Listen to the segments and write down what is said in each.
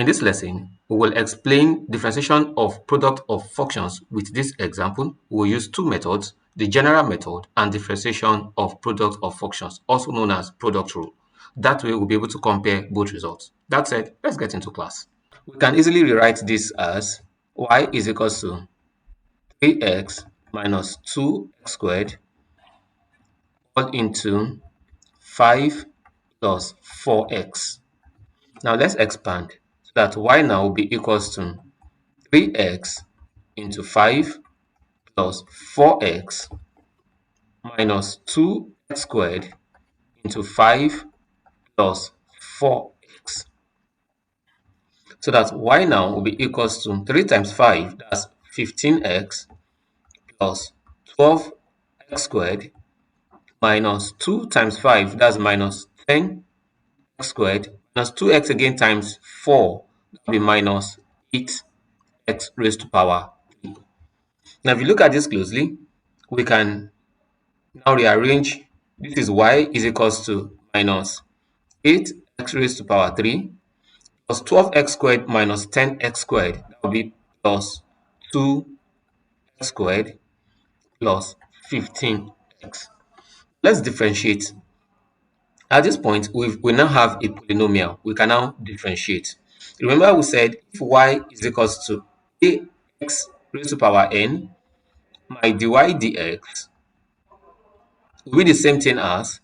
In this lesson, we will explain differentiation of product of functions. With this example, we'll use two methods, the general method and differentiation of product of functions, also known as product rule. That way, we'll be able to compare both results. That said, let's get into class. We can easily rewrite this as y is equals to 3x minus 2x squared all into 5 plus 4x. Now let's expand so that y now will be equals to 3x into 5 plus 4x minus 2x squared into 5 plus 4x. So that y now will be equals to 3 times 5, that's 15x plus 12x squared minus 2 times 5, that's minus 10x squared minus 2x again times 4, that will be minus 8x raised to power 3. Now, if you look at this closely, we can now rearrange. This is y is equals to minus 8x raised to power 3 plus 12x squared minus 10x squared. That will be plus 2x squared plus 15x. Let's differentiate. At this point, we now have a polynomial. We can now differentiate. Remember we said if y is equals to ax raised to power n, my dy dx will be the same thing as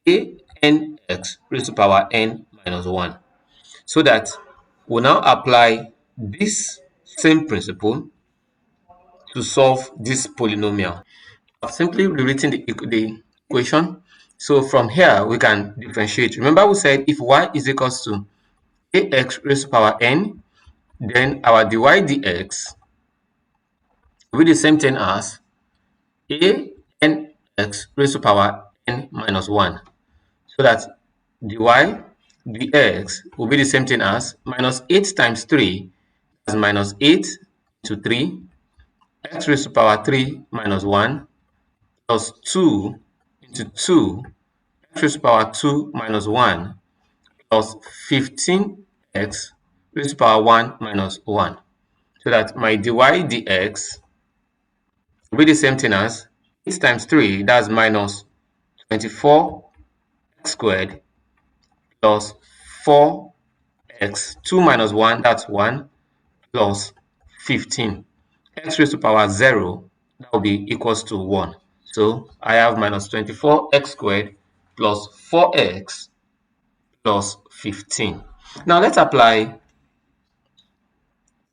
anx raised to power n minus 1. So that we'll now apply this same principle to solve this polynomial. I've simply rewritten the equation. So from here, we can differentiate. Remember we said if y is equals to ax raised to power n, then our dy dx will be the same thing as anx raised to power n minus 1. So that dy dx will be the same thing as minus 8 times 3, that's minus 8 to 3, x raised to power 3 minus 1, plus 2 into 2, x raised to power 2 minus 1, plus 15x raised to power 1 minus 1. So that my dy dx will be the same thing as 8 times 3, that's minus 24x squared plus 4x, 2 minus 1, that's 1, plus 15. X raised to power 0, that will be equals to 1. So I have minus 24x squared plus 4x plus 15. Now let's apply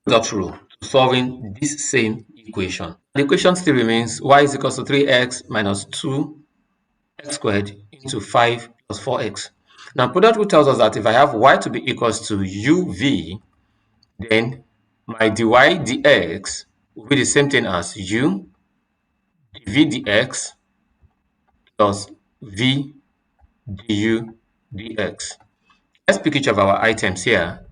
product rule to solving this same equation. The equation still remains y is equals to 3x minus 2x squared into 5 plus 4x. Now product rule tells us that if I have y to be equals to uv, then my dy dx will be the same thing as u dv dx plus v du dx. Let's pick each of our items here.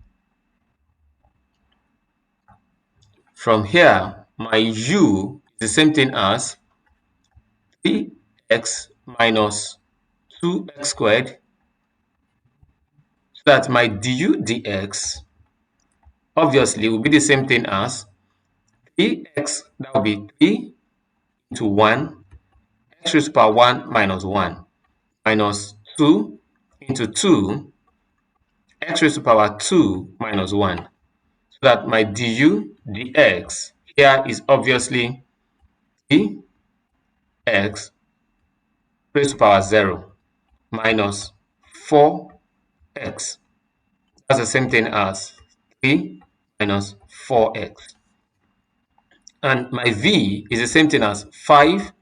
From here, my u is the same thing as 3x minus 2x squared. So that my du dx obviously will be the same thing as 3x, that will be 3 into 1, x raised to power 1 minus 1, minus 2 into 2, x raised to power 2 minus 1. So that my du dx here is obviously 3x raised to power 0 minus 4x. That's the same thing as 3 minus 4x. And my v is the same thing as 5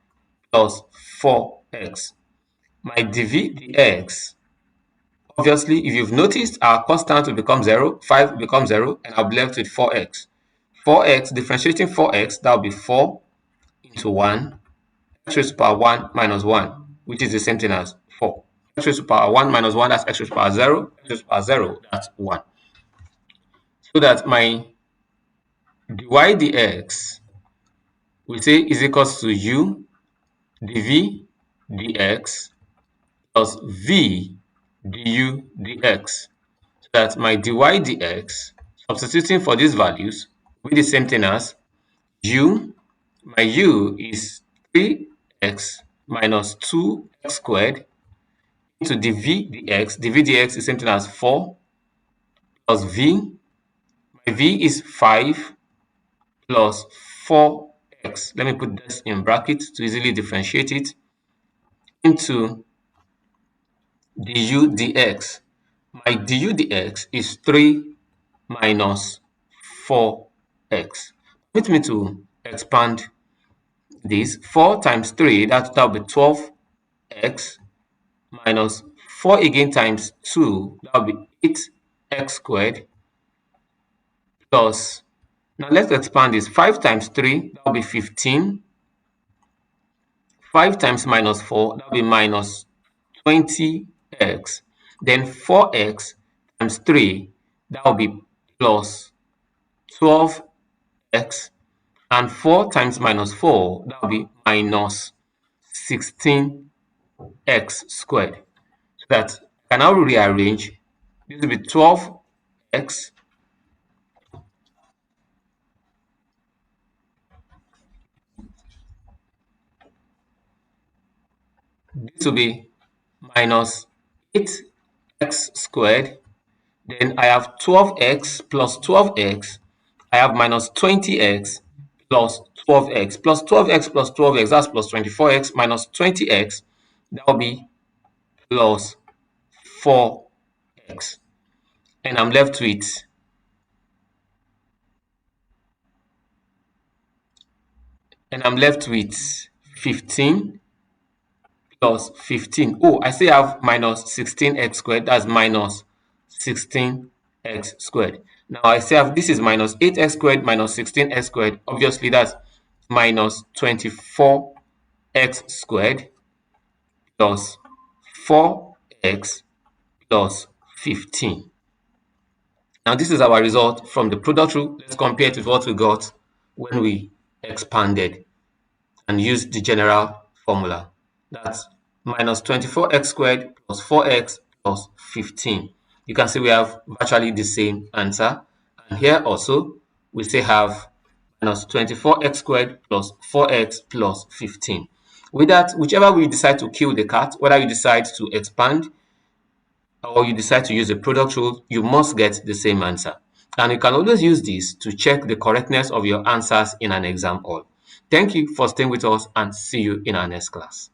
plus 4x. My dv dx, obviously, if you've noticed, our constant will become 0, 5 will become 0, and I'll be left with 4x. 4x, differentiating 4x, that will be 4 into 1, x raised to power 1 minus 1, which is the same thing as 4. X raised to power 1 minus 1, that's x raised to power 0, x raised to power 0, that's 1. So that my dy dx, we say is equals to u dv dx plus v du dx. So that my dy dx, Substituting for these values will be the same thing as u. My u is 3x minus 2x squared into dv dx. Dv dx is the same thing as 4 plus v. My v is 5 plus 4x. Let me put this in brackets to easily differentiate it into du dx. My du dx is 3 minus 4x. Permit me to expand this. 4 times 3, that will be 12x minus 4 again times 2, that will be 8x squared plus, now let's expand this. 5 times 3, that will be 15. 5 times minus 4, that will be minus 20x. Then 4x times 3, that will be plus 12x. And 4 times minus 4, that will be minus 16x squared. So that I can now rearrange. This will be 12x this will be minus 8x squared. Then I have 12x plus 12x. I have minus 20x plus 12x plus 12x plus 12x. That's plus 24x minus 20x. That will be plus 4x. And I'm left with 15 plus 15. Oh, I still have minus 16x squared. That's minus 16x squared. Now I still have, this is minus 8x squared minus 16x squared. Obviously, that's minus 24x squared plus 4x plus 15. Now this is our result from the product rule. Let's compare it with what we got when we expanded and used the general formula. That's minus 24x squared plus 4x plus 15. You can see we have virtually the same answer. And here also, we still have minus 24x squared plus 4x plus 15. With that, whichever way you decide to kill the cat, whether you decide to expand or you decide to use a product rule, you must get the same answer. And you can always use this to check the correctness of your answers in an exam hall. Thank you for staying with us and see you in our next class.